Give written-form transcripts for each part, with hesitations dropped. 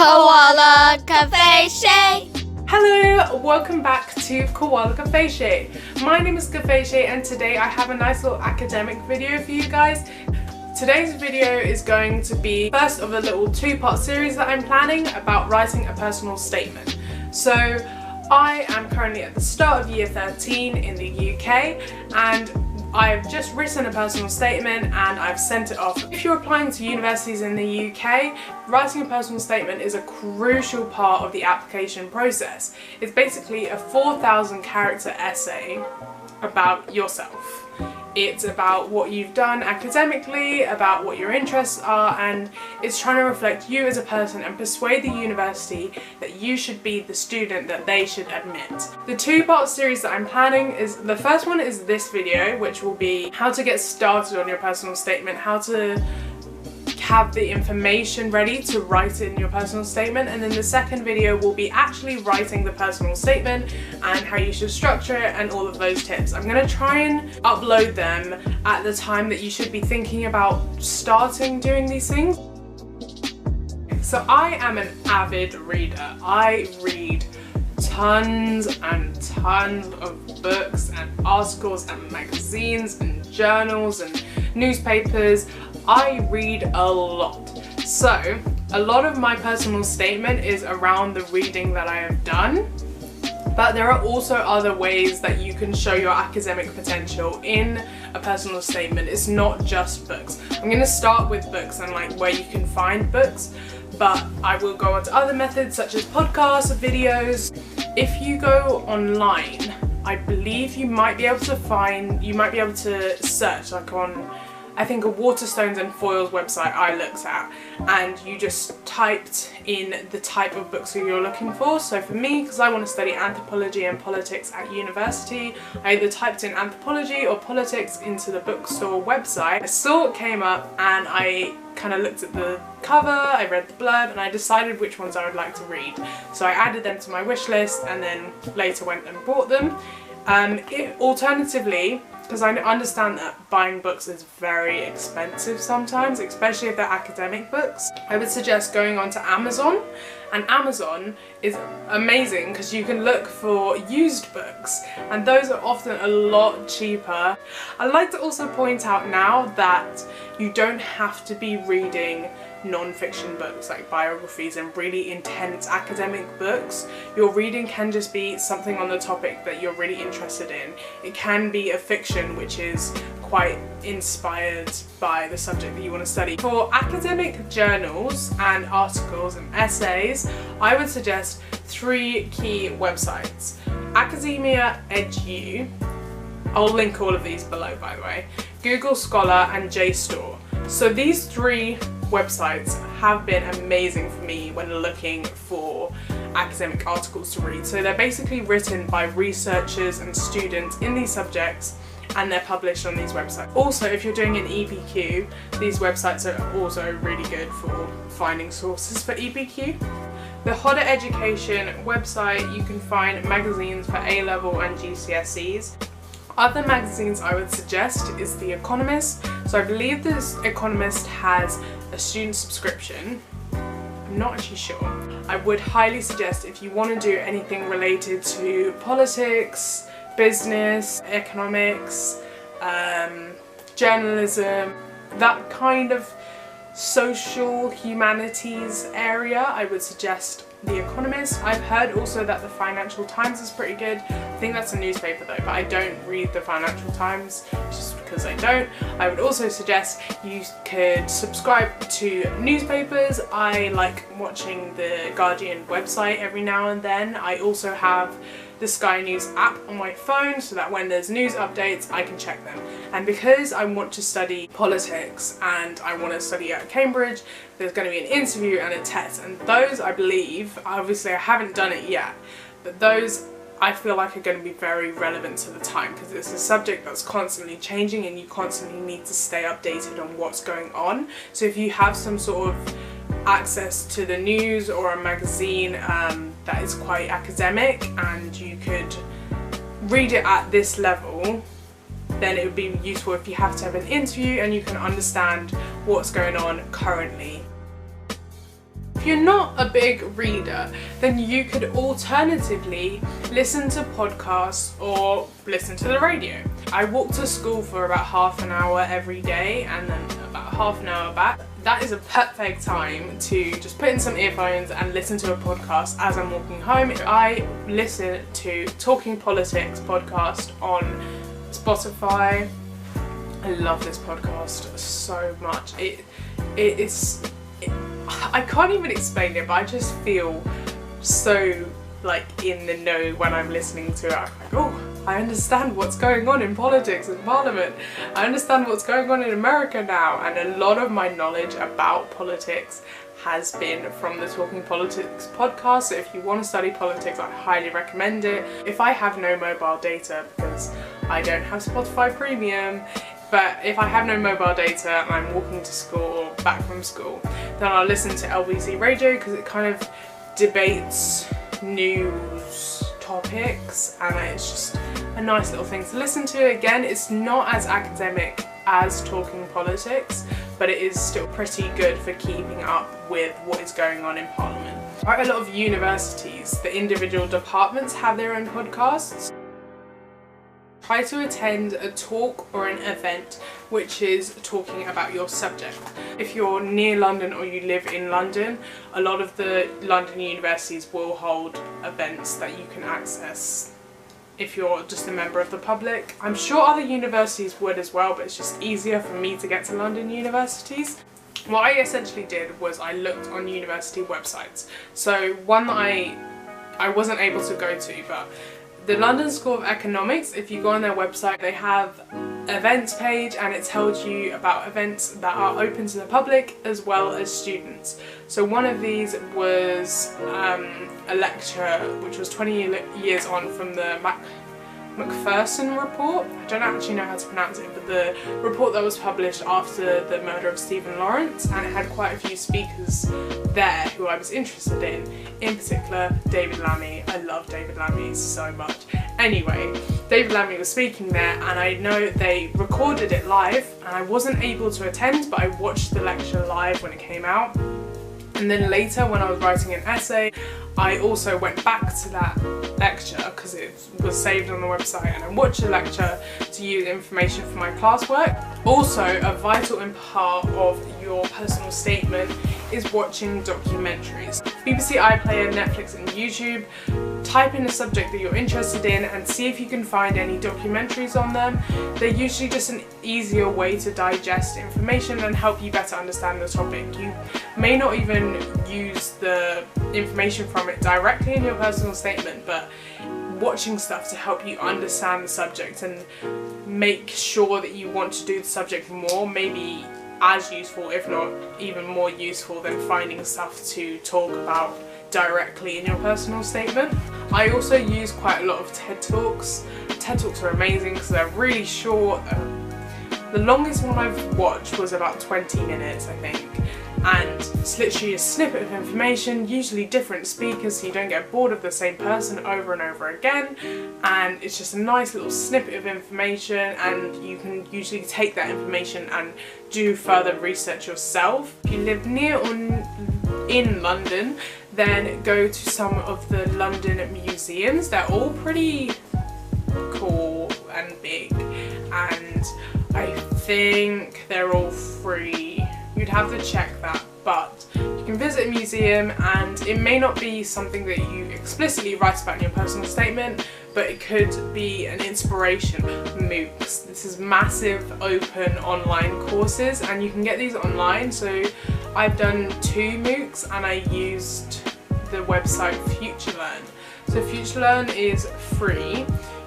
Koala Cafe. Hello, welcome back to Koala Cafe. My name is Cafe and today I have a nice little academic video for you guys. Today's video is going to be first of a little two-part series that I'm planning about writing a personal statement. So I am currently at the start of year 13 in the UK and I've just written a personal statement and I've sent it off. If you're applying to universities in the UK, writing a personal statement is a crucial part of the application process. It's basically a 4,000 character essay about yourself. It's about what you've done academically, about what your interests are, and it's trying to reflect you as a person and persuade the university that you should be the student that they should admit. The two-part series that I'm planning is, the first one is this video, which will be how to get started on your personal statement, how to have the information ready to write in your personal statement, and then the second video will be actually writing the personal statement and how you should structure it and all of those tips. I'm going to try and upload them at the time that you should be thinking about starting doing these things. So I am an avid reader. I read tons and tons of books and articles and magazines and journals and newspapers. I read a lot. So a lot of my personal statement is around the reading that I have done, but there are also other ways that you can show your academic potential in a personal statement. It's not just books. I'm going to start with books and like where you can find books, but I will go on to other methods such as podcasts, videos. If you go online, I believe you might be able to search like on, I think, a Waterstones and Foyle's website I looked at, and you just typed in the type of books that you're looking for. So for me, because I want to study anthropology and politics at university, I either typed in anthropology or politics into the bookstore website. I saw it came up and I kind of looked at the cover, I read the blurb, and I decided which ones I would like to read. So I added them to my wish list and then later went and bought them. Alternatively, because I understand that buying books is very expensive sometimes, especially if they're academic books, I would suggest going on to Amazon. And Amazon is amazing because you can look for used books and those are often a lot cheaper. I'd like to also point out now that you don't have to be reading non-fiction books like biographies and really intense academic books. Your reading can just be something on the topic that you're really interested in. It can be a fiction which is quite inspired by the subject that you want to study. For academic journals and articles and essays, I would suggest three key websites. Academia Edu, I'll link all of these below by the way, Google Scholar and JSTOR. So these three websites have been amazing for me when looking for academic articles to read. So they're basically written by researchers and students in these subjects and they're published on these websites. Also, if you're doing an EPQ, these websites are also really good for finding sources for EPQ. The Hodder Education website, you can find magazines for A-level and GCSEs. Other magazines I would suggest is The Economist. So I believe this Economist has a student subscription. I'm not actually sure. I would highly suggest, if you want to do anything related to politics, business, economics, journalism, that kind of social humanities area, I would suggest The Economist. I've heard also that the Financial Times is pretty good. I think that's a newspaper though, but I don't read the Financial Times just because I don't. I would also suggest you could subscribe to newspapers. I like watching the Guardian website every now and then. I also have the Sky News app on my phone so that when there's news updates I can check them. And because I want to study politics and I want to study at Cambridge, there's going to be an interview and a test, and those I believe, obviously I haven't done it yet, but those I feel like are going to be very relevant to the time because it's a subject that's constantly changing and you constantly need to stay updated on what's going on. So if you have some sort of access to the news or a magazine that is quite academic and you could read it at this level, then it would be useful if you have to have an interview and you can understand what's going on currently. If you're not a big reader, then you could alternatively listen to podcasts or listen to the radio. I walk to school for about half an hour every day and then about half an hour back. That is a perfect time to just put in some earphones and listen to a podcast as I'm walking home. I listen to Talking Politics podcast on Spotify. I love this podcast so much. I can't even explain it, but I just feel so like in the know when I'm listening to it. I'm like, oh, I understand what's going on in politics and parliament. I understand what's going on in America now, and a lot of my knowledge about politics has been from the Talking Politics podcast. So if you want to study politics, I highly recommend it. If I have no mobile data, because I don't have Spotify Premium, but if I have no mobile data and I'm walking to school or back from school, then I'll listen to LBC radio because it kind of debates news topics, and it's just a nice little thing to listen to. Again, it's not as academic as Talking Politics, but it is still pretty good for keeping up with what is going on in Parliament. Quite a lot of universities, the individual departments have their own podcasts. Try to attend a talk or an event which is talking about your subject. If you're near London or you live in London, a lot of the London universities will hold events that you can access if you're just a member of the public. I'm sure other universities would as well, but it's just easier for me to get to London universities. What I essentially did was I looked on university websites. So one that I wasn't able to go to, but the London School of Economics, if you go on their website, they have events page and it tells you about events that are open to the public as well as students. So one of these was a lecture which was 20 years on from the Macpherson report. I don't actually know how to pronounce it, but the report that was published after the murder of Stephen Lawrence, and it had quite a few speakers there who I was interested in particular David Lammy. I love David Lammy so much. Anyway, David Lammy was speaking there, and I know they recorded it live, and I wasn't able to attend, but I watched the lecture live when it came out. And then later, when I was writing an essay, I also went back to that lecture because it was saved on the website, and I watched the lecture to use information for my classwork. Also, a vital part of your personal statement is watching documentaries. BBC iPlayer, Netflix and YouTube. Type in a subject that you're interested in and see if you can find any documentaries on them. They're usually just an easier way to digest information and help you better understand the topic. You may not even use the information from it directly in your personal statement, but watching stuff to help you understand the subject and make sure that you want to do the subject more may be as useful, if not even more useful, than finding stuff to talk about directly in your personal statement. I also use quite a lot of TED Talks. TED Talks are amazing because they're really short. The longest one I've watched was about 20 minutes, I think. And it's literally a snippet of information, usually different speakers, so you don't get bored of the same person over and over again. And it's just a nice little snippet of information, and you can usually take that information and do further research yourself. If you live near or in London, then go to some of the London museums. They're all pretty cool and big, and I think they're all free. You'd have to check that, but you can visit a museum, and it may not be something that you explicitly write about in your personal statement, but it could be an inspiration. MOOCs. This is massive open online courses, and you can get these online. So I've done 2 MOOCs and I used the website FutureLearn. So FutureLearn is free.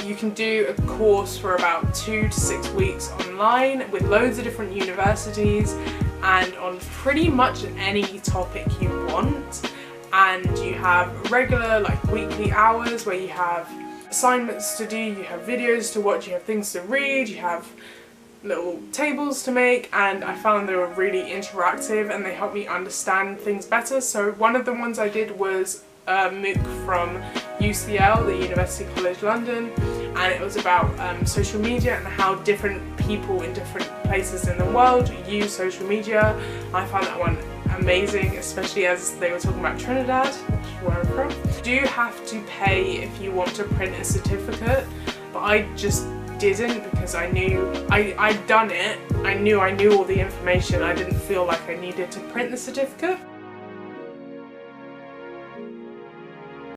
You can do a course for about 2 to 6 weeks online with loads of different universities and on pretty much any topic you want. And you have regular, like, weekly hours where you have assignments to do, you have videos to watch, you have things to read, you have little tables to make, and I found they were really interactive and they helped me understand things better. So one of the ones I did was a MOOC from UCL, the University College London, and it was about social media and how different people in different places in the world use social media. I found that one amazing, especially as they were talking about Trinidad, which is where I'm from. You do have to pay if you want to print a certificate, but I just didn't because I knew I'd done it. I knew all the information. I didn't feel like I needed to print the certificate.